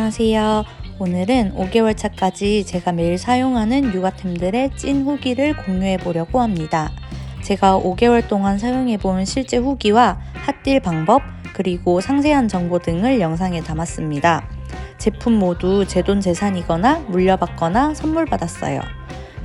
안녕하세요. 오늘은 5개월 차까지 제가 매일 사용하는 육아템들의 찐 후기를 공유해 보려고 합니다. 제가 5개월 동안 사용해 본 실제 후기와 핫딜 방법, 그리고 상세한 정보 등을 영상에 담았습니다. 제품 모두 제 돈 재산이거나 물려받거나 선물 받았어요.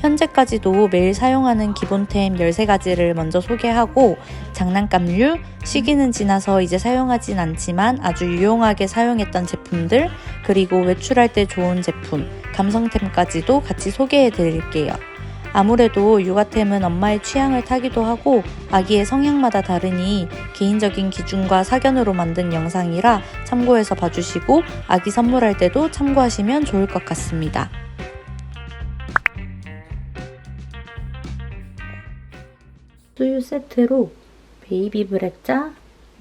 현재까지도 매일 사용하는 기본템 13가지를 먼저 소개하고 장난감류, 시기는 지나서 이제 사용하진 않지만 아주 유용하게 사용했던 제품들, 그리고 외출할 때 좋은 제품, 감성템까지도 같이 소개해 드릴게요. 아무래도 육아템은 엄마의 취향을 타기도 하고 아기의 성향마다 다르니 개인적인 기준과 사견으로 만든 영상이라 참고해서 봐주시고 아기 선물할 때도 참고하시면 좋을 것 같습니다. 수유 세트로 베이비 브렉자,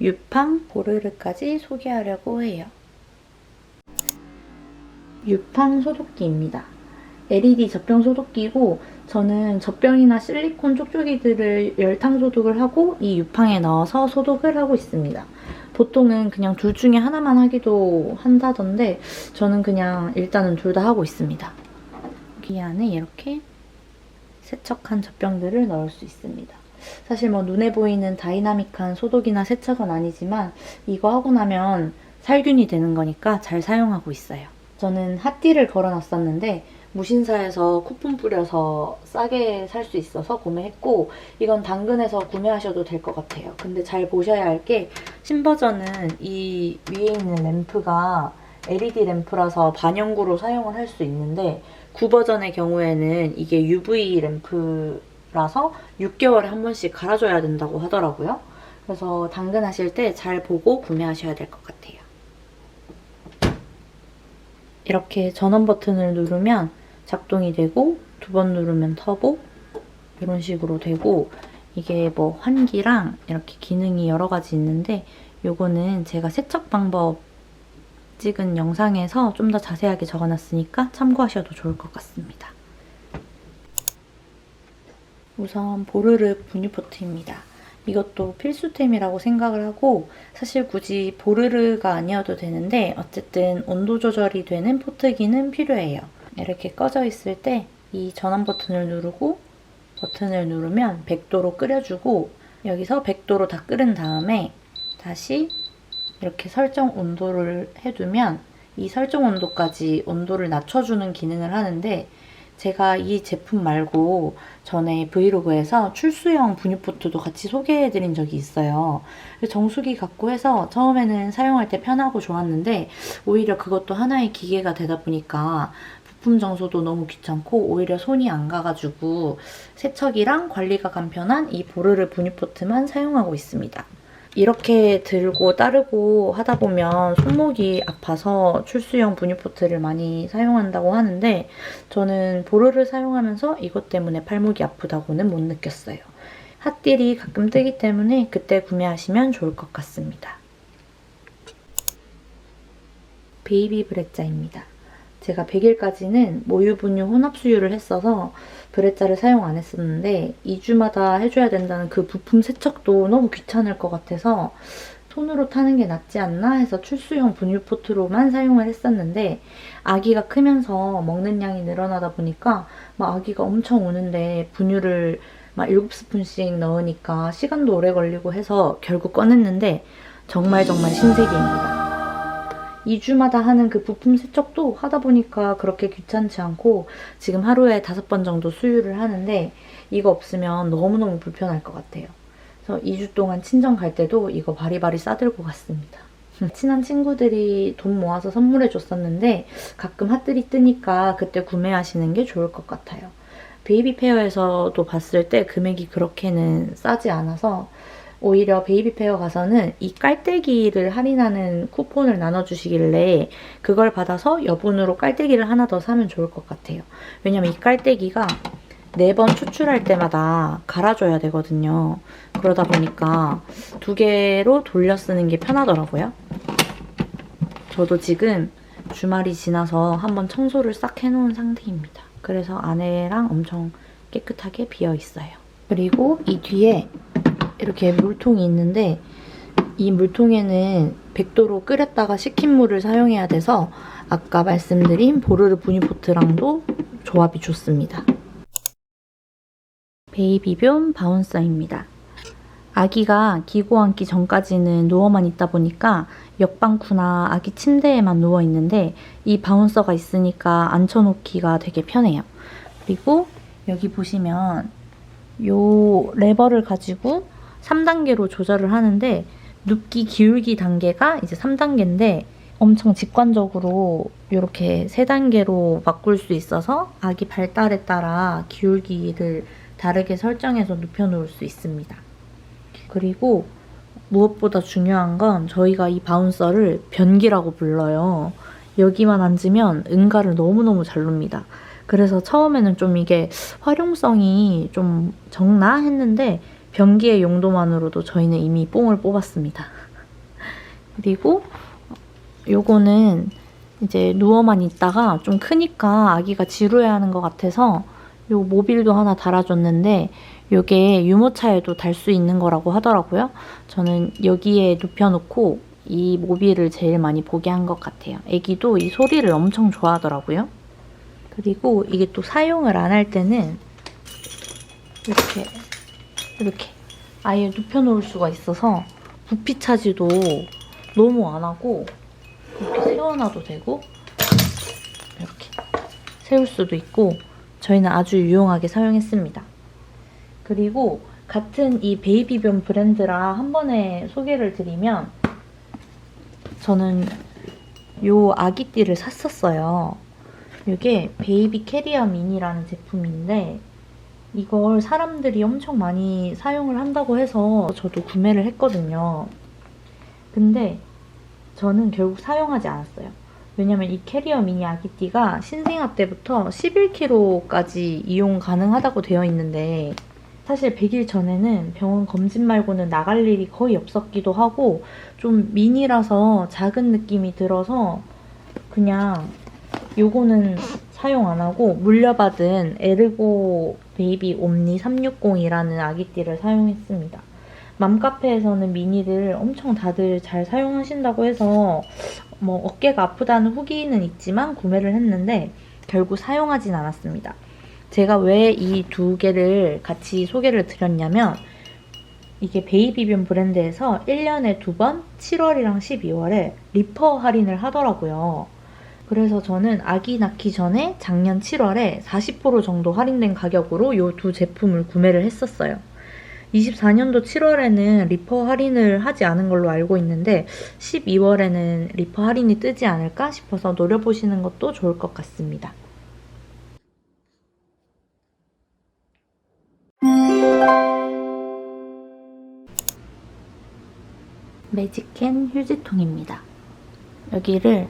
유팡, 보르르까지 소개하려고 해요. 유팡 소독기입니다. LED 젖병 소독기고 저는 젖병이나 실리콘 쪽쪽이들을 열탕 소독을 하고 이 유팡에 넣어서 소독을 하고 있습니다. 보통은 그냥 둘 중에 하나만 하기도 한다던데 저는 그냥 일단은 둘 다 하고 있습니다. 여기 안에 이렇게 세척한 젖병들을 넣을 수 있습니다. 사실 뭐 눈에 보이는 다이나믹한 소독이나 세척은 아니지만 이거 하고 나면 살균이 되는 거니까 잘 사용하고 있어요. 저는 핫딜을 걸어놨었는데 무신사에서 쿠폰 뿌려서 싸게 살 수 있어서 구매했고 이건 당근에서 구매하셔도 될 것 같아요. 근데 잘 보셔야 할 게 신버전은 이 위에 있는 램프가 LED 램프라서 반영구로 사용을 할 수 있는데 9버전의 경우에는 이게 UV 램프라서 6개월에 한 번씩 갈아줘야 된다고 하더라고요. 그래서 당근 하실 때 잘 보고 구매하셔야 될 것 같아요. 이렇게 전원 버튼을 누르면 작동이 되고 2번 누르면 터보 이런 식으로 되고 이게 뭐 환기랑 이렇게 기능이 여러 가지 있는데 요거는 제가 세척 방법 찍은 영상에서 좀 더 자세하게 적어놨으니까 참고하셔도 좋을 것 같습니다. 우선 보르르 분유포트입니다. 이것도 필수템이라고 생각을 하고 사실 굳이 보르르가 아니어도 되는데 어쨌든 온도 조절이 되는 포트기는 필요해요. 이렇게 꺼져 있을 때 이 전원 버튼을 누르고 버튼을 누르면 100도로 끓여주고 여기서 100도로 다 끓은 다음에 다시 이렇게 설정 온도를 해두면 이 설정 온도까지 온도를 낮춰주는 기능을 하는데 제가 이 제품 말고 전에 브이로그에서 출수형 분유포트도 같이 소개해드린 적이 있어요. 정수기 같고 해서 처음에는 사용할 때 편하고 좋았는데 오히려 그것도 하나의 기계가 되다 보니까 부품 정수도 너무 귀찮고 오히려 손이 안 가가지고 세척이랑 관리가 간편한 이 보르르 분유포트만 사용하고 있습니다. 이렇게 들고 따르고 하다 보면 손목이 아파서 출수형 분유포트를 많이 사용한다고 하는데 저는 보르를 사용하면서 이것 때문에 팔목이 아프다고는 못 느꼈어요. 핫딜이 가끔 뜨기 때문에 그때 구매하시면 좋을 것 같습니다. 베이비 브렉자입니다. 제가 100일까지는 모유분유 혼합수유를 했어서 브레자를 사용 안 했었는데 2주마다 해줘야 된다는 그 부품 세척도 너무 귀찮을 것 같아서 손으로 타는 게 낫지 않나 해서 출수형 분유포트로만 사용을 했었는데 아기가 크면서 먹는 양이 늘어나다 보니까 막 아기가 엄청 우는데 분유를 막 7스푼씩 넣으니까 시간도 오래 걸리고 해서 결국 꺼냈는데 정말 신세계입니다. 2주마다 하는 그 부품 세척도 하다 보니까 그렇게 귀찮지 않고 지금 하루에 5번 정도 수유를 하는데 이거 없으면 너무너무 불편할 것 같아요. 그래서 2주 동안 친정 갈 때도 이거 바리바리 싸들고 갔습니다. 친한 친구들이 돈 모아서 선물해 줬었는데 가끔 핫딜이 뜨니까 그때 구매하시는 게 좋을 것 같아요. 베이비 페어에서도 봤을 때 금액이 그렇게는 싸지 않아서 오히려 베이비 페어 가서는 이 깔때기를 할인하는 쿠폰을 나눠주시길래 그걸 받아서 여분으로 깔때기를 하나 더 사면 좋을 것 같아요. 왜냐면 이 깔때기가 4번 추출할 때마다 갈아줘야 되거든요. 그러다 보니까 2개로 돌려 쓰는 게 편하더라고요. 저도 지금 주말이 지나서 한번 청소를 싹 해놓은 상태입니다. 그래서 안에랑 엄청 깨끗하게 비어있어요. 그리고 이 뒤에 이렇게 물통이 있는데 이 물통에는 100도로 끓였다가 식힌 물을 사용해야 돼서 아까 말씀드린 보르르 부니포트랑도 조합이 좋습니다. 베이비뷴 바운서입니다. 아기가 기고 앉기 전까지는 누워만 있다 보니까 옆방쿠나 아기 침대에만 누워 있는데 이 바운서가 있으니까 앉혀놓기가 되게 편해요. 그리고 여기 보시면 요 레버를 가지고 3단계로 조절을 하는데 눕기 기울기 단계가 이제 3단계인데 엄청 직관적으로 이렇게 3단계로 바꿀 수 있어서 아기 발달에 따라 기울기를 다르게 설정해서 눕혀놓을 수 있습니다. 그리고 무엇보다 중요한 건 저희가 이 바운서를 변기라고 불러요. 여기만 앉으면 응가를 너무너무 잘 놉니다. 그래서 처음에는 좀 이게 활용성이 좀 적나 했는데 변기의 용도만으로도 저희는 이미 뽕을 뽑았습니다. 그리고 요거는 이제 누워만 있다가 좀 크니까 아기가 지루해하는 것 같아서 요 모빌도 하나 달아줬는데 요게 유모차에도 달 수 있는 거라고 하더라고요. 저는 여기에 눕혀놓고 이 모빌을 제일 많이 보게 한 것 같아요. 애기도 이 소리를 엄청 좋아하더라고요. 그리고 이게 또 사용을 안 할 때는 이렇게 아예 눕혀놓을 수가 있어서 부피 차지도 너무 안 하고 이렇게 세워놔도 되고 이렇게 세울 수도 있고 저희는 아주 유용하게 사용했습니다. 그리고 같은 이 베이비뷴 브랜드라 한 번에 소개를 드리면 저는 요 아기띠를 샀었어요. 이게 베이비 캐리어 미니라는 제품인데 이걸 사람들이 엄청 많이 사용을 한다고 해서 저도 구매를 했거든요. 근데 저는 결국 사용하지 않았어요. 왜냐면 이 캐리어 미니 아기띠가 신생아 때부터 11kg까지 이용 가능하다고 되어 있는데 사실 100일 전에는 병원 검진 말고는 나갈 일이 거의 없었기도 하고 좀 미니라서 작은 느낌이 들어서 그냥 요거는 사용 안 하고 물려받은 에르고 베이비 옴니 360이라는 아기띠를 사용했습니다. 맘카페에서는 미니를 엄청 다들 잘 사용하신다고 해서 뭐 어깨가 아프다는 후기는 있지만 구매를 했는데 결국 사용하진 않았습니다. 제가 왜 이 두 개를 같이 소개를 드렸냐면 이게 베이비뷴 브랜드에서 1년에 2번 7월이랑 12월에 리퍼 할인을 하더라고요. 그래서 저는 아기 낳기 전에 작년 7월에 40% 정도 할인된 가격으로 이 두 제품을 구매를 했었어요. 24년도 7월에는 리퍼 할인을 하지 않은 걸로 알고 있는데 12월에는 리퍼 할인이 뜨지 않을까 싶어서 노려보시는 것도 좋을 것 같습니다. 매직캔 휴지통입니다. 여기를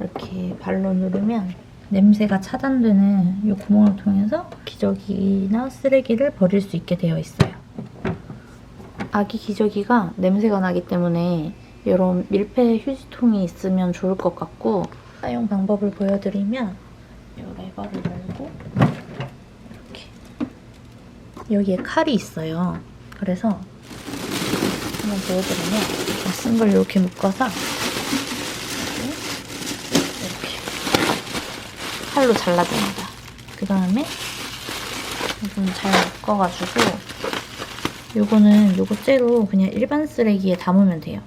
이렇게 발로 누르면 냄새가 차단되는 이 구멍을 통해서 기저귀나 쓰레기를 버릴 수 있게 되어 있어요. 아기 기저귀가 냄새가 나기 때문에 이런 밀폐 휴지통이 있으면 좋을 것 같고 사용 방법을 보여드리면 이 레버를 열고 이렇게 여기에 칼이 있어요. 그래서 한번 보여드리면 쓴 걸 이렇게 묶어서 칼로 잘라줍니다. 그 다음에 좀 잘 묶어가지고 요거째로 그냥 일반 쓰레기에 담으면 돼요.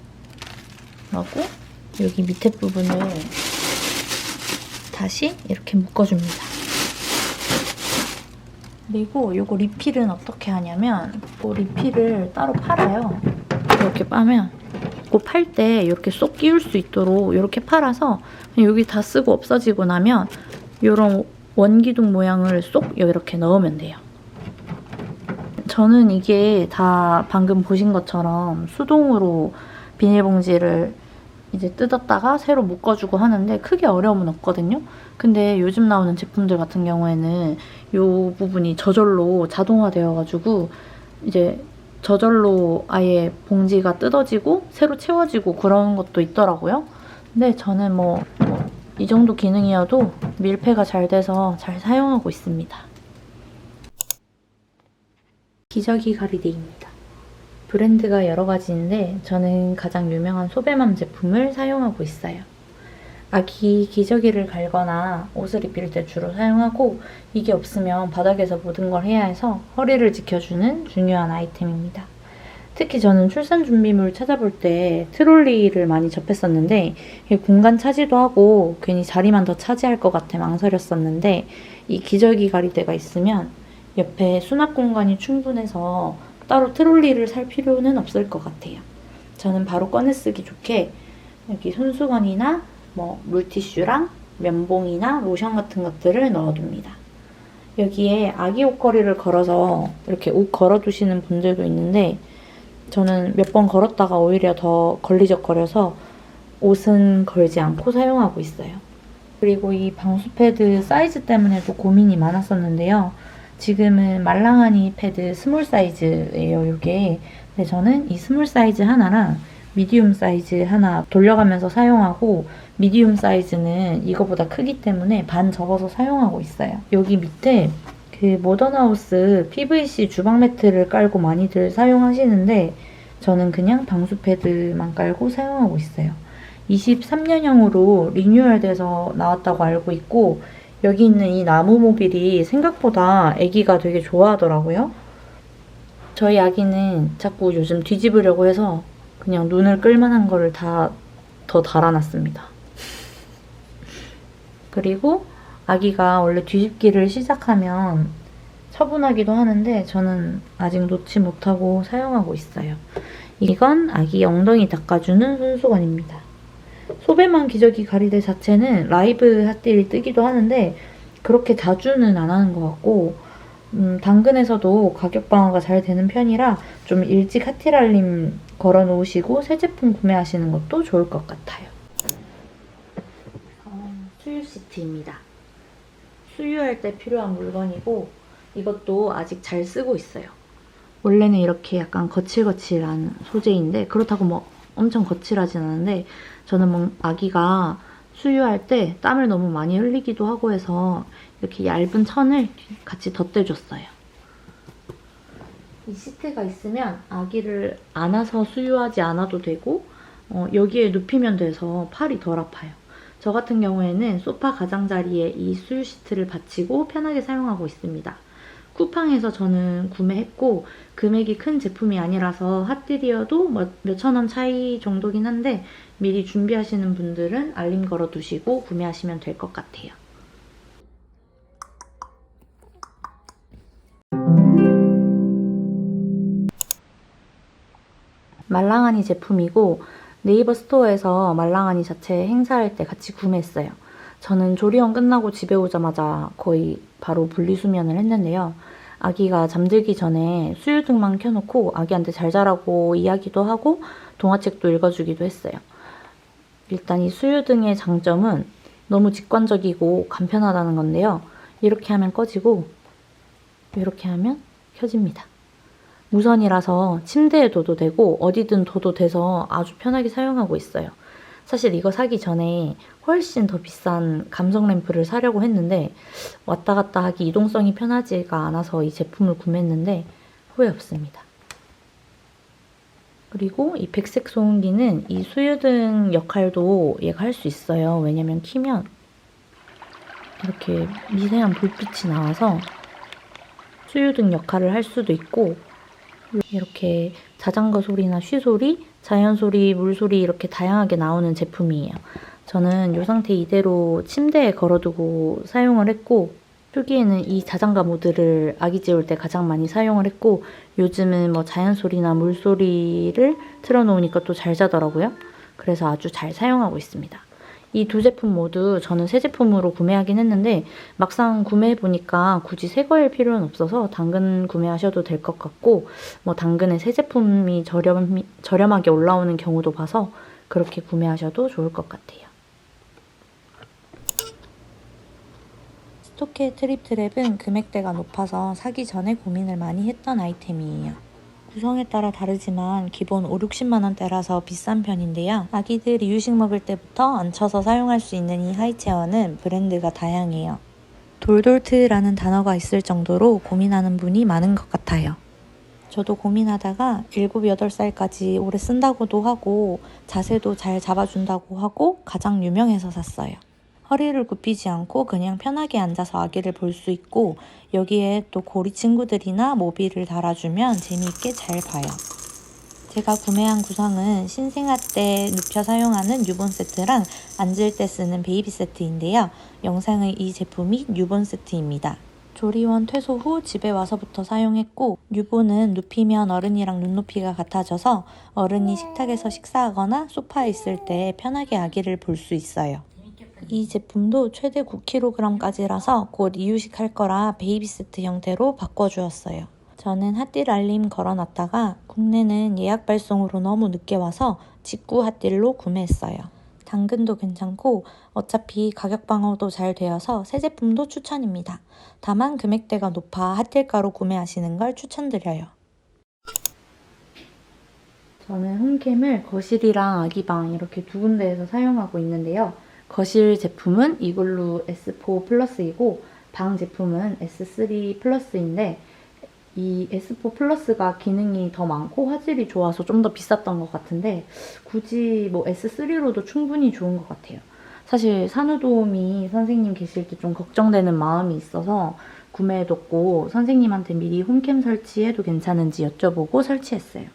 그리고 여기 밑에 부분을 다시 이렇게 묶어줍니다. 그리고 요거 리필은 어떻게 하냐면 리필을 따로 팔아요. 이렇게 빠면 팔 때 이렇게 쏙 끼울 수 있도록 이렇게 팔아서 그냥 여기 다 쓰고 없어지고 나면 이런 원기둥 모양을 쏙 이렇게 넣으면 돼요. 저는 이게 다 방금 보신 것처럼 수동으로 비닐봉지를 이제 뜯었다가 새로 묶어주고 하는데 크게 어려움은 없거든요. 근데 요즘 나오는 제품들 같은 경우에는 이 부분이 저절로 자동화되어가지고 이제 저절로 아예 봉지가 뜯어지고 새로 채워지고 그런 것도 있더라고요. 근데 저는 이 정도 기능이어도 밀폐가 잘 돼서 잘 사용하고 있습니다. 기저귀 가리대입니다. 브랜드가 여러 가지인데 저는 가장 유명한 소베맘 제품을 사용하고 있어요. 아기 기저귀를 갈거나 옷을 입힐 때 주로 사용하고 이게 없으면 바닥에서 모든 걸 해야 해서 허리를 지켜주는 중요한 아이템입니다. 특히 저는 출산 준비물 찾아볼 때 트롤리를 많이 접했었는데 이게 공간 차지도 하고 괜히 자리만 더 차지할 것 같아 망설였었는데 이 기저귀 가리대가 있으면 옆에 수납 공간이 충분해서 따로 트롤리를 살 필요는 없을 것 같아요. 저는 바로 꺼내 쓰기 좋게 여기 손수건이나 물티슈랑 면봉이나 로션 같은 것들을 넣어둡니다. 여기에 아기 옷걸이를 걸어서 이렇게 옷 걸어두시는 분들도 있는데 저는 몇 번 걸었다가 오히려 더 걸리적거려서 옷은 걸지 않고 사용하고 있어요. 그리고 이 방수 패드 사이즈 때문에도 고민이 많았었는데요. 지금은 말랑하니 패드 스몰 사이즈예요, 이게. 근데 저는 이 스몰 사이즈 하나랑 미디움 사이즈 하나 돌려가면서 사용하고 미디움 사이즈는 이거보다 크기 때문에 반 접어서 사용하고 있어요. 여기 밑에 그 모던하우스 PVC 주방 매트를 깔고 많이들 사용하시는데 저는 그냥 방수 패드만 깔고 사용하고 있어요. 23년형으로 리뉴얼돼서 나왔다고 알고 있고 여기 있는 이 나무 모빌이 생각보다 아기가 되게 좋아하더라고요. 저희 아기는 자꾸 요즘 뒤집으려고 해서 그냥 눈을 끌만한 거를 다 더 달아놨습니다. 그리고 아기가 원래 뒤집기를 시작하면 처분하기도 하는데 저는 아직 놓지 못하고 사용하고 있어요. 이건 아기 엉덩이 닦아주는 손수건입니다. 소베맘 기저귀 가리대 자체는 라이브 핫딜이 뜨기도 하는데 그렇게 자주는 안 하는 것 같고 당근에서도 가격 방어가 잘 되는 편이라 좀 일찍 핫딜 알림 걸어놓으시고 새 제품 구매하시는 것도 좋을 것 같아요. 수유 시트입니다. 수유할 때 필요한 물건이고 이것도 아직 잘 쓰고 있어요. 원래는 이렇게 약간 거칠거칠한 소재인데 그렇다고 엄청 거칠하진 않은데 저는 아기가 수유할 때 땀을 너무 많이 흘리기도 하고 해서 이렇게 얇은 천을 같이 덧대줬어요. 이 시트가 있으면 아기를 안아서 수유하지 않아도 되고 여기에 눕히면 돼서 팔이 덜 아파요. 저 같은 경우에는 소파 가장자리에 이 수유 시트를 받치고 편하게 사용하고 있습니다. 쿠팡에서 저는 구매했고 금액이 큰 제품이 아니라서 핫딜이어도 몇천 원 차이 정도긴 한데 미리 준비하시는 분들은 알림 걸어두시고 구매하시면 될 것 같아요. 말랑하니 제품이고 네이버 스토어에서 말랑하니 자체 행사할 때 같이 구매했어요. 저는 조리원 끝나고 집에 오자마자 거의 바로 분리수면을 했는데요. 아기가 잠들기 전에 수유등만 켜놓고 아기한테 잘 자라고 이야기도 하고 동화책도 읽어주기도 했어요. 일단 이 수유등의 장점은 너무 직관적이고 간편하다는 건데요. 이렇게 하면 꺼지고 이렇게 하면 켜집니다. 무선이라서 침대에 둬도 되고 어디든 둬도 돼서 아주 편하게 사용하고 있어요. 사실 이거 사기 전에 훨씬 더 비싼 감성 램프를 사려고 했는데 왔다 갔다 하기 이동성이 편하지가 않아서 이 제품을 구매했는데 후회 없습니다. 그리고 이 백색 소음기는 이 수유등 역할도 얘가 할 수 있어요. 왜냐면 키면 이렇게 미세한 불빛이 나와서 수유등 역할을 할 수도 있고 이렇게 자전거 소리나 쉬소리, 자연소리, 물소리 이렇게 다양하게 나오는 제품이에요. 저는 이 상태 이대로 침대에 걸어두고 사용을 했고 초기에는 이 자장가 모드를 아기 재울 때 가장 많이 사용을 했고 요즘은 자연소리나 물소리를 틀어놓으니까 또 잘 자더라고요. 그래서 아주 잘 사용하고 있습니다. 이 두 제품 모두 저는 새 제품으로 구매하긴 했는데 막상 구매해보니까 굳이 새 거일 필요는 없어서 당근 구매하셔도 될 것 같고 당근에 새 제품이 저렴하게 올라오는 경우도 봐서 그렇게 구매하셔도 좋을 것 같아요. 스토케 트립 트랩은 금액대가 높아서 사기 전에 고민을 많이 했던 아이템이에요. 구성에 따라 다르지만 기본 5, 60만 원대라서 비싼 편인데요. 아기들 이유식 먹을 때부터 얹혀서 사용할 수 있는 이 하이체어는 브랜드가 다양해요. 돌돌트라는 단어가 있을 정도로 고민하는 분이 많은 것 같아요. 저도 고민하다가 7, 8살까지 오래 쓴다고도 하고 자세도 잘 잡아준다고 하고 가장 유명해서 샀어요. 허리를 굽히지 않고 그냥 편하게 앉아서 아기를 볼 수 있고 여기에 또 고리 친구들이나 모비를 달아주면 재미있게 잘 봐요. 제가 구매한 구성은 신생아 때 눕혀 사용하는 뉴본 세트랑 앉을 때 쓰는 베이비 세트인데요. 영상은 이 제품이 뉴본 세트입니다. 조리원 퇴소 후 집에 와서부터 사용했고 뉴본은 눕히면 어른이랑 눈높이가 같아져서 어른이 식탁에서 식사하거나 소파에 있을 때 편하게 아기를 볼 수 있어요. 이 제품도 최대 9kg까지라서 곧 이유식 할 거라 베이비 세트 형태로 바꿔주었어요. 저는 핫딜 알림 걸어놨다가 국내는 예약 발송으로 너무 늦게 와서 직구 핫딜로 구매했어요. 당근도 괜찮고 어차피 가격 방어도 잘 되어서 새 제품도 추천입니다. 다만 금액대가 높아 핫딜가로 구매하시는 걸 추천드려요. 저는 홈캠을 거실이랑 아기방 이렇게 두 군데에서 사용하고 있는데요. 거실 제품은 이글루 S4 플러스이고 방 제품은 S3 플러스인데 이 S4 플러스가 기능이 더 많고 화질이 좋아서 좀 더 비쌌던 것 같은데 굳이 뭐 S3로도 충분히 좋은 것 같아요. 사실 산후도우미 선생님 계실 때 좀 걱정되는 마음이 있어서 구매해뒀고 선생님한테 미리 홈캠 설치해도 괜찮은지 여쭤보고 설치했어요.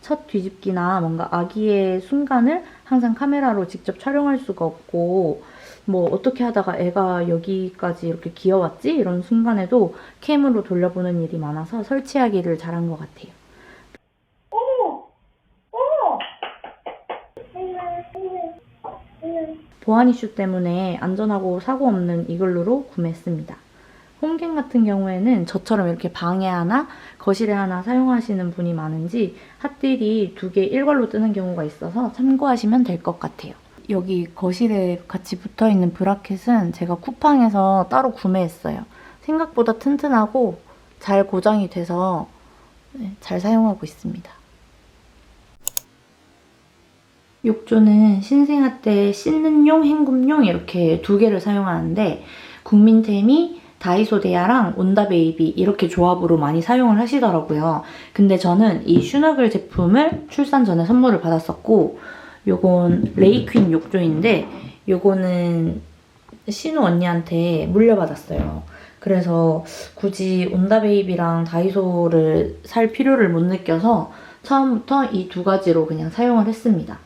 첫 뒤집기나 뭔가 아기의 순간을 항상 카메라로 직접 촬영할 수가 없고 뭐 어떻게 하다가 애가 여기까지 이렇게 기어왔지? 이런 순간에도 캠으로 돌려보는 일이 많아서 설치하기를 잘한 것 같아요. 보안 이슈 때문에 안전하고 사고 없는 이글루로 구매했습니다. 홈캠 같은 경우에는 저처럼 이렇게 방에 하나, 거실에 하나 사용하시는 분이 많은지 핫딜이 2개 일괄로 뜨는 경우가 있어서 참고하시면 될 것 같아요. 여기 거실에 같이 붙어있는 브라켓은 제가 쿠팡에서 따로 구매했어요. 생각보다 튼튼하고 잘 고정이 돼서 잘 사용하고 있습니다. 욕조는 신생아 때 씻는 용, 헹굼용 이렇게 2개를 사용하는데 국민템이 다이소 데아랑 온다베이비 이렇게 조합으로 많이 사용을 하시더라고요. 근데 저는 이 슈너글 제품을 출산 전에 선물을 받았었고 요건 레이퀸 욕조인데 요거는 신우 언니한테 물려받았어요. 그래서 굳이 온다베이비랑 다이소를 살 필요를 못 느껴서 처음부터 이 2가지로 그냥 사용을 했습니다.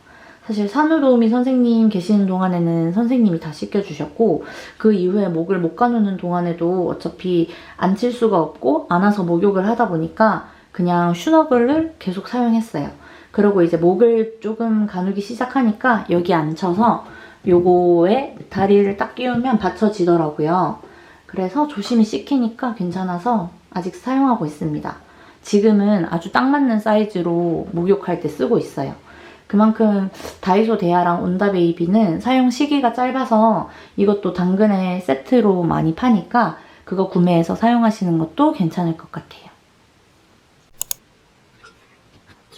사실 산후도우미 선생님 계시는 동안에는 선생님이 다 씻겨주셨고 그 이후에 목을 못 가누는 동안에도 어차피 앉힐 수가 없고 안아서 목욕을 하다 보니까 그냥 슈너글을 계속 사용했어요. 그리고 이제 목을 조금 가누기 시작하니까 여기 앉혀서 요거에 다리를 딱 끼우면 받쳐지더라고요. 그래서 조심히 씻기니까 괜찮아서 아직 사용하고 있습니다. 지금은 아주 딱 맞는 사이즈로 목욕할 때 쓰고 있어요. 그만큼 다이소 데아랑 온다베이비는 사용 시기가 짧아서 이것도 당근에 세트로 많이 파니까 그거 구매해서 사용하시는 것도 괜찮을 것 같아요.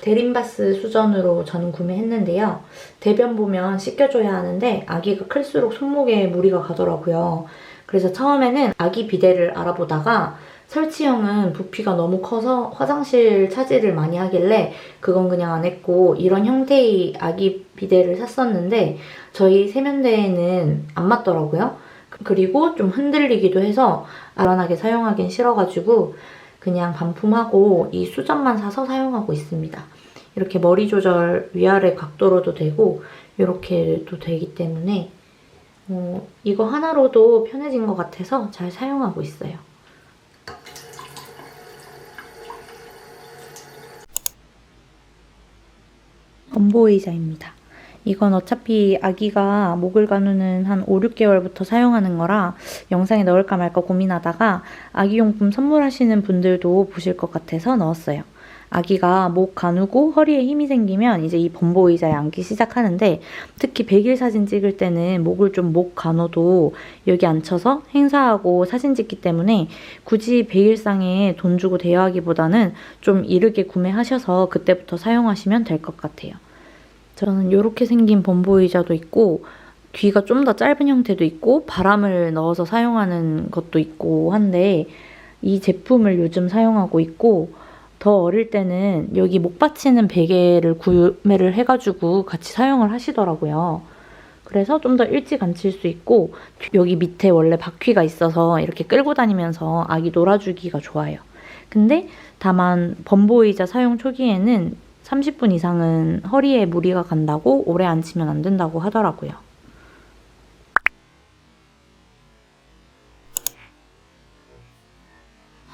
데린바스 수전으로 저는 구매했는데요. 대변 보면 씻겨줘야 하는데 아기가 클수록 손목에 무리가 가더라고요. 그래서 처음에는 아기 비데를 알아보다가 설치형은 부피가 너무 커서 화장실 차지를 많이 하길래 그건 그냥 안 했고 이런 형태의 아기 비데를 샀었는데 저희 세면대에는 안 맞더라고요. 그리고 좀 흔들리기도 해서 안전하게 사용하긴 싫어가지고 그냥 반품하고 이 수전만 사서 사용하고 있습니다. 이렇게 머리 조절 위아래 각도로도 되고 이렇게도 되기 때문에 이거 하나로도 편해진 것 같아서 잘 사용하고 있어요. 범보의자입니다. 이건 어차피 아기가 목을 가누는 한 5, 6개월부터 사용하는 거라 영상에 넣을까 말까 고민하다가 아기용품 선물하시는 분들도 보실 것 같아서 넣었어요. 아기가 목 가누고 허리에 힘이 생기면 이제 이 범보의자에 앉기 시작하는데 특히 100일 사진 찍을 때는 목을 좀 목 가눠도 여기 앉혀서 행사하고 사진 찍기 때문에 굳이 100일상에 돈 주고 대여하기보다는 좀 이르게 구매하셔서 그때부터 사용하시면 될 것 같아요. 저는 이렇게 생긴 범보의자도 있고 귀가 좀 더 짧은 형태도 있고 바람을 넣어서 사용하는 것도 있고 한데 이 제품을 요즘 사용하고 있고 더 어릴 때는 여기 목 받치는 베개를 구매를 해가지고 같이 사용을 하시더라고요. 그래서 좀 더 일찍 앉힐 수 있고 여기 밑에 원래 바퀴가 있어서 이렇게 끌고 다니면서 아기 놀아주기가 좋아요. 근데 다만 범보이자 사용 초기에는 30분 이상은 허리에 무리가 간다고 오래 앉히면 안 된다고 하더라고요.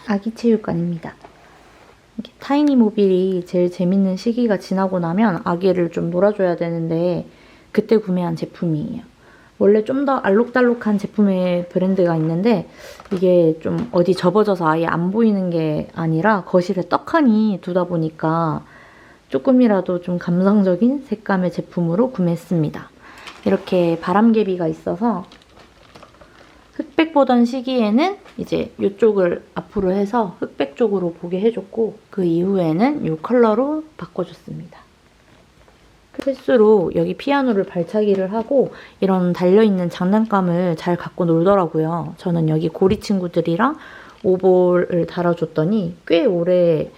아기 체육관입니다. 타이니모빌이 제일 재밌는 시기가 지나고 나면 아기를 좀 놀아줘야 되는데 그때 구매한 제품이에요. 원래 좀 더 알록달록한 제품의 브랜드가 있는데 이게 좀 어디 접어져서 아예 안 보이는 게 아니라 거실에 떡하니 두다 보니까 조금이라도 좀 감성적인 색감의 제품으로 구매했습니다. 이렇게 바람개비가 있어서 흑백 보던 시기에는 이제 이쪽을 앞으로 해서 흑백 쪽으로 보게 해줬고 그 이후에는 이 컬러로 바꿔줬습니다. 필수로 여기 피아노를 발차기를 하고 이런 달려있는 장난감을 잘 갖고 놀더라고요. 저는 여기 고리 친구들이랑 오볼을 달아줬더니 꽤 오래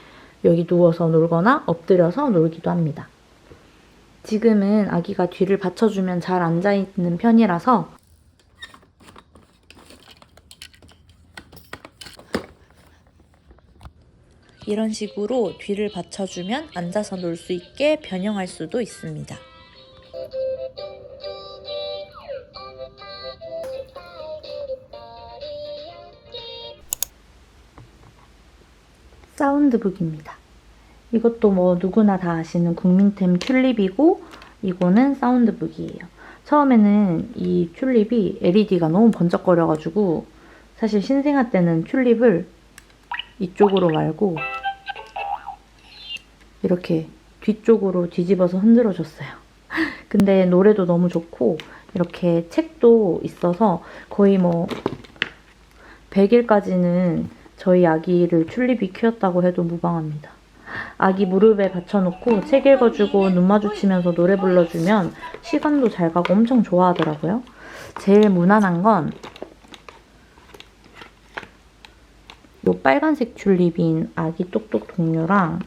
여기 누워서 놀거나 엎드려서 놀기도 합니다. 지금은 아기가 뒤를 받쳐주면 잘 앉아있는 편이라서 이런 식으로 뒤를 받쳐주면 앉아서 놀 수 있게 변형할 수도 있습니다. 사운드북입니다. 이것도 뭐 누구나 다 아시는 국민템 튤립이고 이거는 사운드북이에요. 처음에는 이 튤립이 LED가 너무 번쩍거려가지고 사실 신생아 때는 튤립을 이쪽으로 말고 이렇게 뒤쪽으로 뒤집어서 흔들어줬어요. 근데 노래도 너무 좋고 이렇게 책도 있어서 거의 뭐 100일까지는 저희 아기를 튤립이 키웠다고 해도 무방합니다. 아기 무릎에 받쳐놓고 책 읽어주고 눈 마주치면서 노래 불러주면 시간도 잘 가고 엄청 좋아하더라고요. 제일 무난한 건 이 빨간색 튤립인 아기 똑똑 동료랑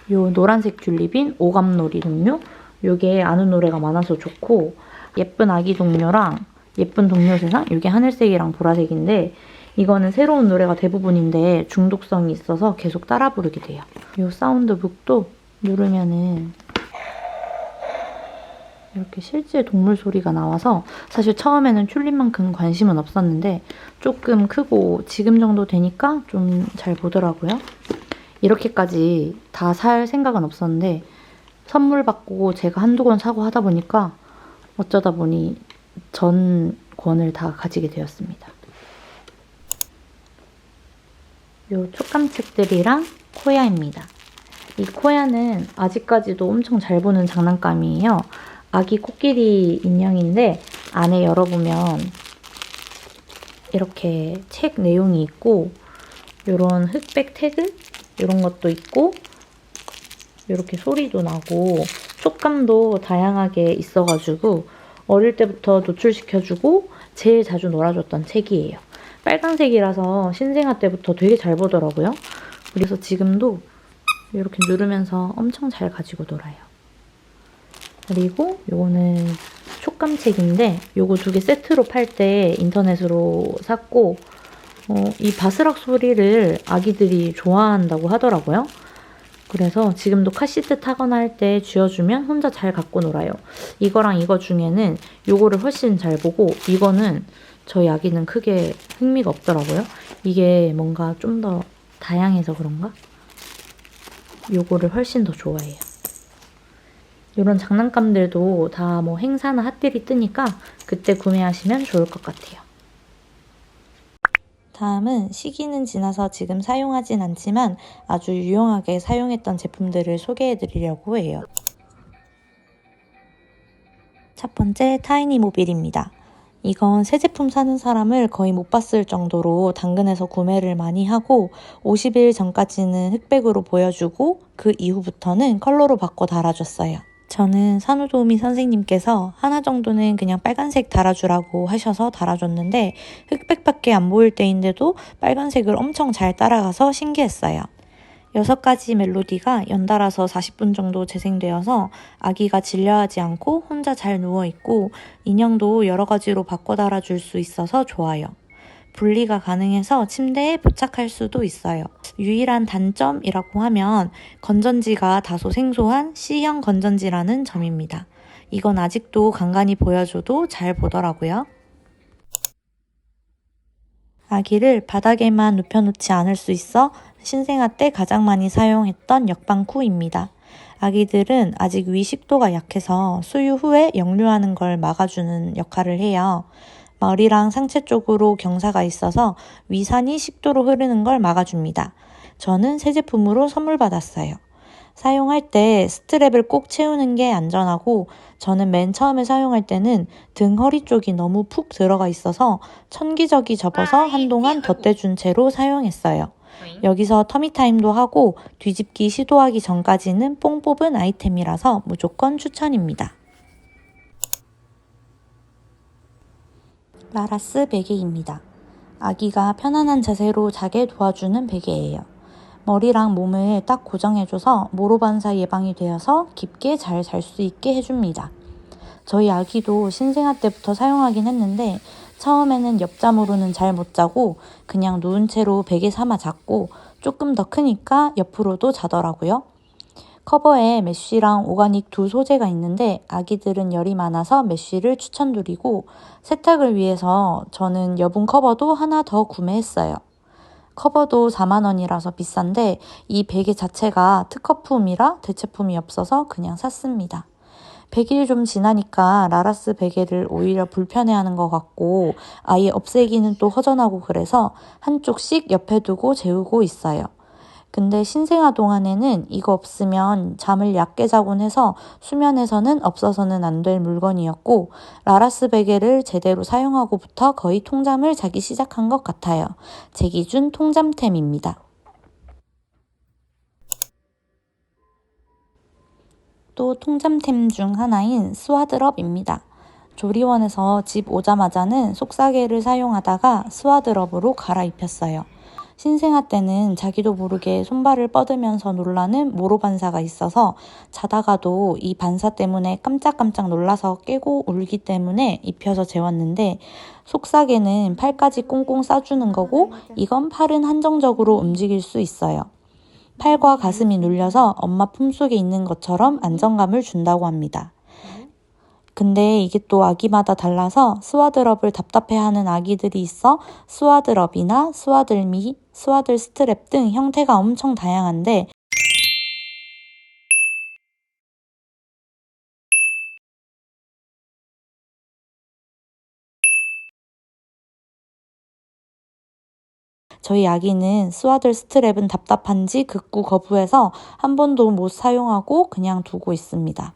이 노란색 튤립인 오감놀이 동료. 이게 아는 노래가 많아서 좋고 예쁜 아기 동료랑 예쁜 동료 세상 이게 하늘색이랑 보라색인데 이거는 새로운 노래가 대부분인데 중독성이 있어서 계속 따라 부르게 돼요. 이 사운드북도 누르면은 이렇게 실제 동물 소리가 나와서 사실 처음에는 튤립만큼 관심은 없었는데 조금 크고 지금 정도 되니까 좀 잘 보더라고요. 이렇게까지 다 살 생각은 없었는데 선물 받고 제가 한두 권 사고 하다 보니까 어쩌다 보니 전 권을 다 가지게 되었습니다. 요 촉감책들이랑 코야입니다. 이 코야는 아직까지도 엄청 잘 보는 장난감이에요. 아기 코끼리 인형인데 안에 열어보면 이렇게 책 내용이 있고 이런 흑백 태그 이런 것도 있고 이렇게 소리도 나고 촉감도 다양하게 있어가지고 어릴 때부터 노출시켜주고 제일 자주 놀아줬던 책이에요. 빨간색이라서 신생아 때부터 되게 잘 보더라고요. 그래서 지금도 이렇게 누르면서 엄청 잘 가지고 놀아요. 그리고 요거는 촉감책인데 요거 2개 세트로 팔 때 인터넷으로 샀고 이 바스락 소리를 아기들이 좋아한다고 하더라고요. 그래서 지금도 카시트 타거나 할 때 쥐어주면 혼자 잘 갖고 놀아요. 이거랑 이거 중에는 요거를 훨씬 잘 보고 이거는 저희 아기는 크게 흥미가 없더라고요. 이게 뭔가 좀 더 다양해서 그런가? 요거를 훨씬 더 좋아해요. 이런 장난감들도 다 뭐 행사나 핫딜이 뜨니까 그때 구매하시면 좋을 것 같아요. 다음은 시기는 지나서 지금 사용하진 않지만 아주 유용하게 사용했던 제품들을 소개해드리려고 해요. 첫 번째 타이니모빌입니다. 이건 새 제품 사는 사람을 거의 못 봤을 정도로 당근에서 구매를 많이 하고 50일 전까지는 흑백으로 보여주고 그 이후부터는 컬러로 바꿔 달아줬어요. 저는 산후도우미 선생님께서 하나 정도는 그냥 빨간색 달아주라고 하셔서 달아줬는데 흑백밖에 안 보일 때인데도 빨간색을 엄청 잘 따라가서 신기했어요. 6가지 멜로디가 연달아서 40분 정도 재생되어서 아기가 질려하지 않고 혼자 잘 누워있고 인형도 여러 가지로 바꿔 달아줄 수 있어서 좋아요. 분리가 가능해서 침대에 부착할 수도 있어요. 유일한 단점이라고 하면 건전지가 다소 생소한 C형 건전지라는 점입니다. 이건 아직도 간간히 보여줘도 잘 보더라고요. 아기를 바닥에만 눕혀놓지 않을 수 있어 신생아 때 가장 많이 사용했던 역방쿠입니다. 아기들은 아직 위 식도가 약해서 수유 후에 역류하는 걸 막아주는 역할을 해요. 머리랑 상체 쪽으로 경사가 있어서 위산이 식도로 흐르는 걸 막아줍니다. 저는 새 제품으로 선물 받았어요. 사용할 때 스트랩을 꼭 채우는 게 안전하고 저는 맨 처음에 사용할 때는 등 허리 쪽이 너무 푹 들어가 있어서 천기저귀 접어서 한동안 덧대준 채로 사용했어요. 여기서 터미타임도 하고 뒤집기 시도하기 전까지는 뽕 뽑은 아이템이라서 무조건 추천입니다. 라라스 베개입니다. 아기가 편안한 자세로 자게 도와주는 베개예요. 머리랑 몸을 딱 고정해줘서 모로반사 예방이 되어서 깊게 잘 잘 수 있게 해줍니다. 저희 아기도 신생아 때부터 사용하긴 했는데 처음에는 옆잠으로는 잘 못 자고 그냥 누운 채로 베개 삼아 잤고 조금 더 크니까 옆으로도 자더라고요. 커버에 메쉬랑 오가닉 두 소재가 있는데 아기들은 열이 많아서 메쉬를 추천드리고 세탁을 위해서 저는 여분 커버도 하나 더 구매했어요. 커버도 4만원이라서 비싼데 이 베개 자체가 특허품이라 대체품이 없어서 그냥 샀습니다. 100일 좀 지나니까 라라스 베개를 오히려 불편해하는 것 같고 아예 없애기는 또 허전하고 그래서 한쪽씩 옆에 두고 재우고 있어요. 근데 신생아 동안에는 이거 없으면 잠을 얕게 자곤 해서 수면에서는 없어서는 안 될 물건이었고 라라스 베개를 제대로 사용하고부터 거의 통잠을 자기 시작한 것 같아요. 제 기준 통잠템입니다. 또 통잠템 중 하나인 스와드럽입니다. 조리원에서 집 오자마자는 속사개를 사용하다가 스와드럽으로 갈아입혔어요. 신생아 때는 자기도 모르게 손발을 뻗으면서 놀라는 모로반사가 있어서 자다가도 이 반사 때문에 깜짝깜짝 놀라서 깨고 울기 때문에 입혀서 재웠는데 속사개는 팔까지 꽁꽁 싸주는 거고 이건 팔은 한정적으로 움직일 수 있어요. 팔과 가슴이 눌려서 엄마 품속에 있는 것처럼 안정감을 준다고 합니다. 근데 이게 또 아기마다 달라서 스와드럽을 답답해하는 아기들이 있어 스와드럽이나 스와들미, 스와들 스트랩 등 형태가 엄청 다양한데 저희 아기는 스와들 스트랩은 답답한지 극구 거부해서 한 번도 못 사용하고 그냥 두고 있습니다.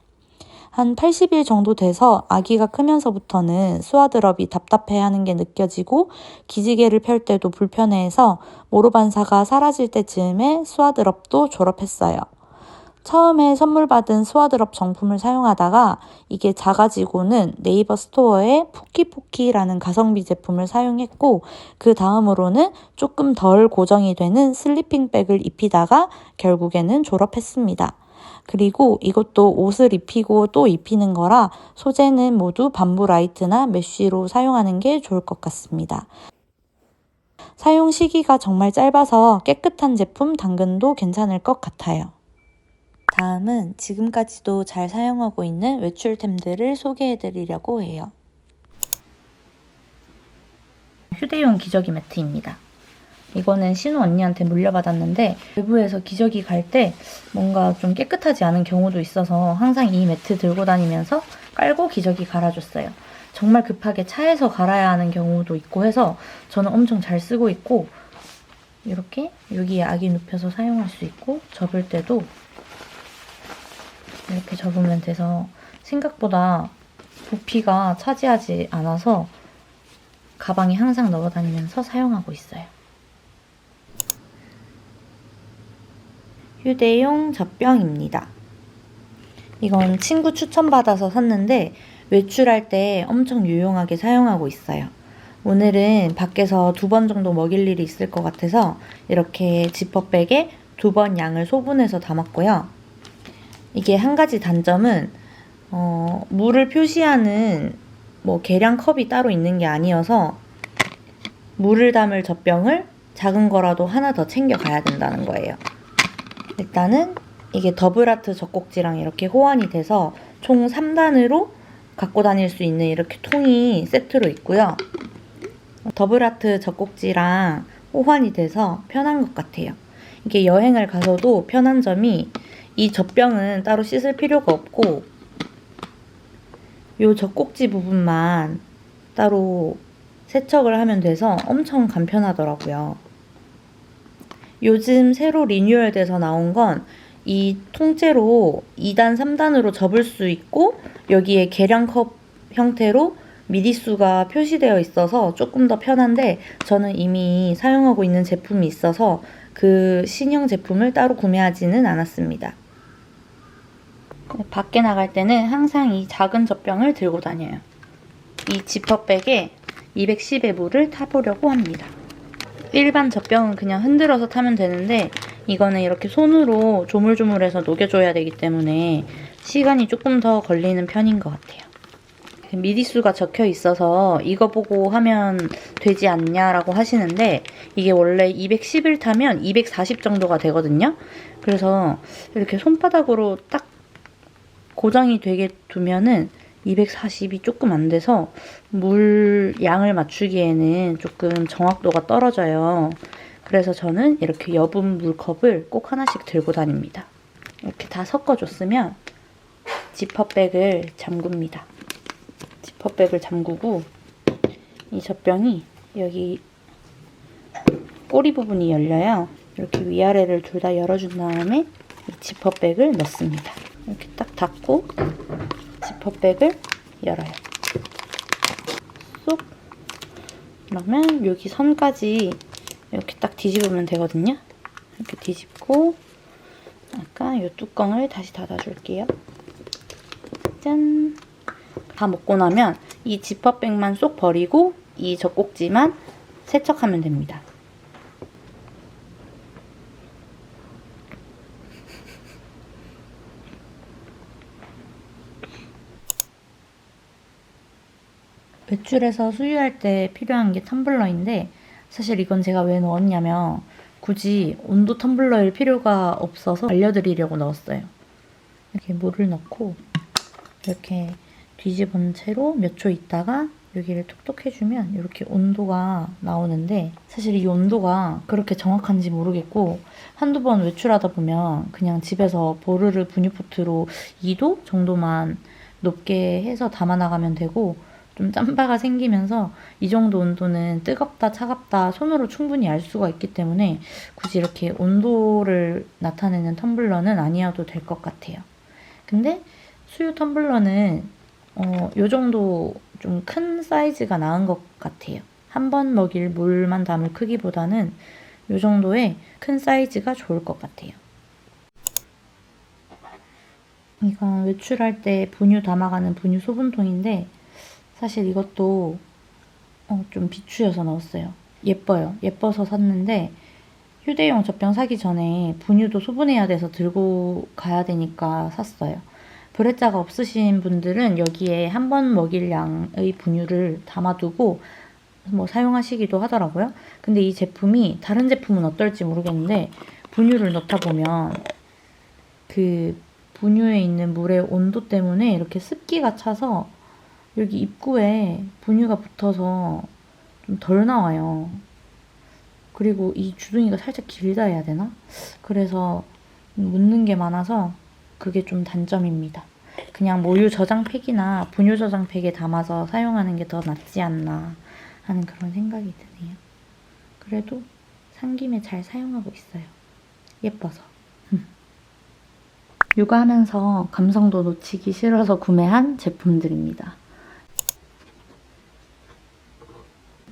한 80일 정도 돼서 아기가 크면서부터는 스와드럽이 답답해하는 게 느껴지고 기지개를 펼 때도 불편해해서 모로반사가 사라질 때쯤에 스와드럽도 졸업했어요. 처음에 선물 받은 스와드럽 정품을 사용하다가 이게 작아지고는 네이버 스토어에 포키포키라는 가성비 제품을 사용했고 그 다음으로는 조금 덜 고정이 되는 슬리핑백을 입히다가 결국에는 졸업했습니다. 그리고 이것도 옷을 입히고 또 입히는 거라 소재는 모두 밤부 라이트나 메쉬로 사용하는 게 좋을 것 같습니다. 사용 시기가 정말 짧아서 깨끗한 제품 당근도 괜찮을 것 같아요. 다음은 지금까지도 잘 사용하고 있는 외출템들을 소개해드리려고 해요. 휴대용 기저귀 매트입니다. 이거는 신우 언니한테 물려받았는데 외부에서 기저귀 갈 때 뭔가 좀 깨끗하지 않은 경우도 있어서 항상 이 매트 들고 다니면서 깔고 기저귀 갈아줬어요. 정말 급하게 차에서 갈아야 하는 경우도 있고 해서 저는 엄청 잘 쓰고 있고 이렇게 여기에 아기 눕혀서 사용할 수 있고 접을 때도 이렇게 접으면 돼서 생각보다 부피가 차지하지 않아서 가방에 항상 넣어 다니면서 사용하고 있어요. 휴대용 젖병입니다. 이건 친구 추천받아서 샀는데 외출할 때 엄청 유용하게 사용하고 있어요. 오늘은 밖에서 2번 정도 먹일 일이 있을 것 같아서 이렇게 지퍼백에 2번 양을 소분해서 담았고요. 이게 한 가지 단점은 물을 표시하는 계량 컵이 따로 있는 게 아니어서 물을 담을 젖병을 작은 거라도 하나 더 챙겨 가야 된다는 거예요. 일단은 이게 더블아트 젖꼭지랑 이렇게 호환이 돼서 총 3단으로 갖고 다닐 수 있는 이렇게 통이 세트로 있고요. 더블아트 젖꼭지랑 호환이 돼서 편한 것 같아요. 이게 여행을 가서도 편한 점이 이 젖병은 따로 씻을 필요가 없고 이 젖꼭지 부분만 따로 세척을 하면 돼서 엄청 간편하더라고요. 요즘 새로 리뉴얼돼서 나온 건 이 통째로 2단, 3단으로 접을 수 있고 여기에 계량컵 형태로 미리수가 표시되어 있어서 조금 더 편한데 저는 이미 사용하고 있는 제품이 있어서 그 신형 제품을 따로 구매하지는 않았습니다. 밖에 나갈 때는 항상 이 작은 젖병을 들고 다녀요. 이 지퍼백에 210의 물을 타보려고 합니다. 일반 젖병은 그냥 흔들어서 타면 되는데 이거는 이렇게 손으로 조물조물해서 녹여줘야 되기 때문에 시간이 조금 더 걸리는 편인 것 같아요. 미리수가 적혀 있어서 이거 보고 하면 되지 않냐라고 하시는데 이게 원래 210을 타면 240 정도가 되거든요. 그래서 이렇게 손바닥으로 딱 고정이 되게 두면은 240이 조금 안 돼서 물 양을 맞추기에는 조금 정확도가 떨어져요. 그래서 저는 이렇게 여분 물컵을 꼭 하나씩 들고 다닙니다. 이렇게 다 섞어줬으면 지퍼백을 잠굽니다. 지퍼백을 잠그고 이 젖병이 여기 꼬리 부분이 열려요. 이렇게 위아래를 둘 다 열어준 다음에 이 지퍼백을 넣습니다. 이렇게 딱 닫고 지퍼백을 열어요. 쏙! 그러면 여기 선까지 이렇게 딱 뒤집으면 되거든요. 이렇게 뒤집고 아까 이 뚜껑을 다시 닫아줄게요. 짠! 다 먹고 나면 이 지퍼백만 쏙 버리고 이 젖꼭지만 세척하면 됩니다. 외출해서 수유할 때 필요한 게 텀블러인데 사실 이건 제가 왜 넣었냐면 굳이 온도 텀블러일 필요가 없어서 알려드리려고 넣었어요. 이렇게 물을 넣고 이렇게 뒤집은 채로 몇 초 있다가 여기를 톡톡 해주면 이렇게 온도가 나오는데 사실 이 온도가 그렇게 정확한지 모르겠고 한두 번 외출하다 보면 그냥 집에서 보르르 분유포트로 2도 정도만 높게 해서 담아나가면 되고 좀 짬바가 생기면서 이 정도 온도는 뜨겁다 차갑다 손으로 충분히 알 수가 있기 때문에 굳이 이렇게 온도를 나타내는 텀블러는 아니어도 될 것 같아요. 근데 수유 텀블러는 요 정도 좀 큰 사이즈가 나은 것 같아요. 한 번 먹일 물만 담을 크기보다는 요 정도의 큰 사이즈가 좋을 것 같아요. 이건 외출할 때 분유 담아가는 분유 소분통인데 사실 이것도 좀 비추여서 넣었어요. 예뻐요. 예뻐서 샀는데 휴대용 젖병 사기 전에 분유도 소분해야 돼서 들고 가야 되니까 샀어요. 브레자가 없으신 분들은 여기에 한 번 먹일 양의 분유를 담아두고 사용하시기도 하더라고요. 근데 이 제품이 다른 제품은 어떨지 모르겠는데 분유를 넣다 보면 그 분유에 있는 물의 온도 때문에 이렇게 습기가 차서 여기 입구에 분유가 붙어서 좀 덜 나와요. 그리고 이 주둥이가 살짝 길다 해야 되나? 그래서 묻는 게 많아서 그게 좀 단점입니다. 그냥 모유 저장팩이나 분유 저장팩에 담아서 사용하는 게 더 낫지 않나 하는 그런 생각이 드네요. 그래도 산 김에 잘 사용하고 있어요. 예뻐서. 육아하면서 감성도 놓치기 싫어서 구매한 제품들입니다.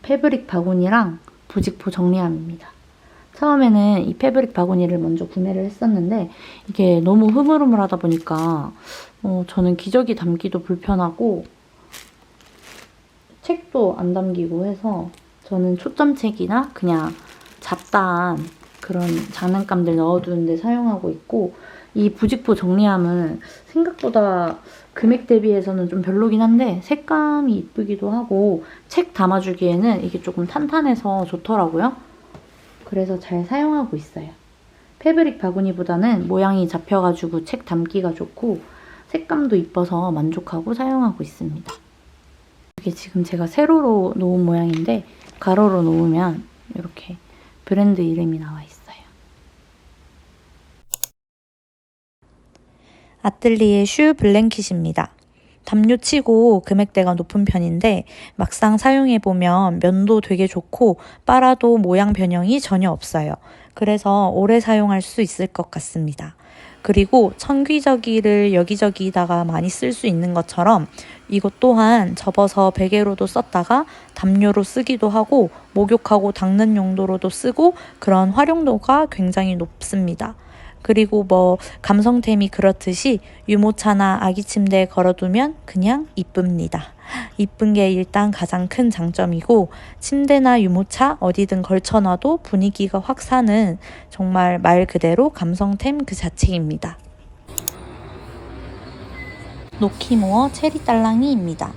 패브릭 바구니랑 부직포 정리함입니다. 처음에는 이 패브릭 바구니를 먼저 구매를 했었는데 이게 너무 흐물흐물하다 보니까 저는 기저귀 담기도 불편하고 책도 안 담기고 해서 저는 초점책이나 그냥 잡다한 그런 장난감들 넣어두는데 사용하고 있고, 이 부직포 정리함은 생각보다 금액 대비해서는 좀 별로긴 한데 색감이 이쁘기도 하고 책 담아주기에는 이게 조금 탄탄해서 좋더라고요. 그래서 잘 사용하고 있어요. 패브릭 바구니보다는 모양이 잡혀가지고 책 담기가 좋고 색감도 이뻐서 만족하고 사용하고 있습니다. 이게 지금 제가 세로로 놓은 모양인데 가로로 놓으면 이렇게 브랜드 이름이 나와 있어요. 아뜰리에 슈 블랭킷입니다. 담요치고 금액대가 높은 편인데 막상 사용해보면 면도 되게 좋고 빨아도 모양 변형이 전혀 없어요. 그래서 오래 사용할 수 있을 것 같습니다. 그리고 청기저귀를 여기저기다가 많이 쓸 수 있는 것처럼 이것 또한 접어서 베개로도 썼다가 담요로 쓰기도 하고 목욕하고 닦는 용도로도 쓰고 그런 활용도가 굉장히 높습니다. 그리고 감성템이 그렇듯이 유모차나 아기 침대에 걸어두면 그냥 이쁩니다. 이쁜 게 일단 가장 큰 장점이고 침대나 유모차 어디든 걸쳐놔도 분위기가 확 사는 정말 말 그대로 감성템 그 자체입니다. 노키모어 체리 딸랑이입니다.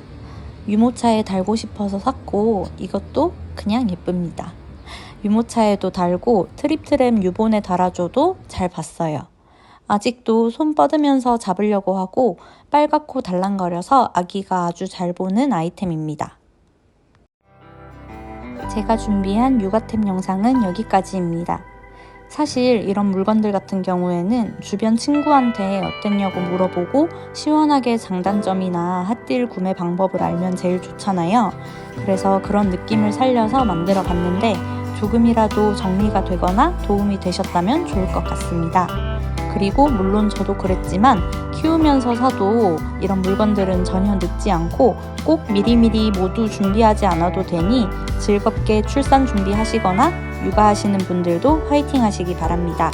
유모차에 달고 싶어서 샀고 이것도 그냥 예쁩니다. 유모차에도 달고 트립트랩 유본에 달아줘도 잘 봤어요. 아직도 손 뻗으면서 잡으려고 하고 빨갛고 달랑거려서 아기가 아주 잘 보는 아이템입니다. 제가 준비한 육아템 영상은 여기까지입니다. 사실 이런 물건들 같은 경우에는 주변 친구한테 어땠냐고 물어보고 시원하게 장단점이나 핫딜 구매 방법을 알면 제일 좋잖아요. 그래서 그런 느낌을 살려서 만들어 봤는데 조금이라도 정리가 되거나 도움이 되셨다면 좋을 것 같습니다. 그리고 물론 저도 그랬지만 키우면서 사도 이런 물건들은 전혀 늦지 않고 꼭 미리미리 모두 준비하지 않아도 되니 즐겁게 출산 준비하시거나 육아하시는 분들도 화이팅 하시기 바랍니다.